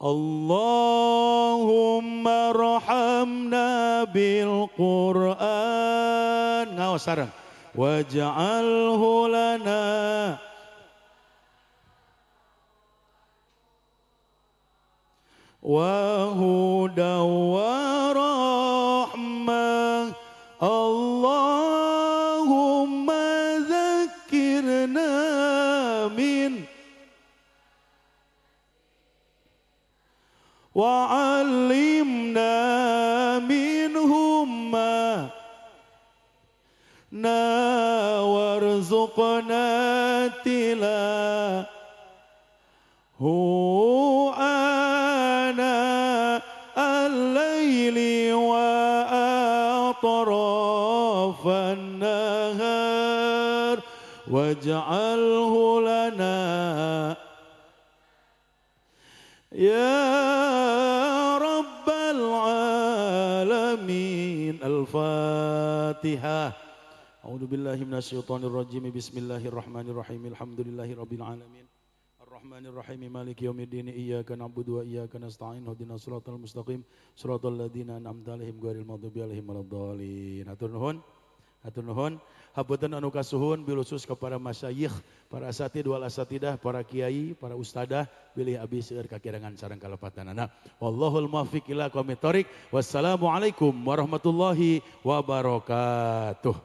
Allahumma rahamna bil Qur'an. Ngawas sareng. Waj'alhu lana wa hudaw wa rahmah. Allahumma zakkirna min wa 'allimna minhum ma na warzuqna tilahu ana al-laili wa atrafan nahar waj'alhu lana ya rabbal alamin. Al-Fatihah. A'udzu billahi minasyaitonir rajim. Bismillahirrahmanirrahim. Alhamdulillahirabbil alamin. Arrahmanir rahim. Maliki yaumiddin. Iyyaka na'budu wa iyyaka nasta'in. Ihdinas siratal mustaqim. Siratal ladzina an'amta 'alaihim ghairil maghdubi 'alaihim waladdallin. Hatur nuhun. Hatur nuhun. Hapunten anu kasuhun bilusus kepada masyayikh, para asatid wal asatidah, para kiai, para ustadah, bilih abdi seueur kakirangan sareng kalepatanana. Wallahul muwaffiq ila aqwamit thoriq. Wassalamualaikum warahmatullahi wabarakatuh.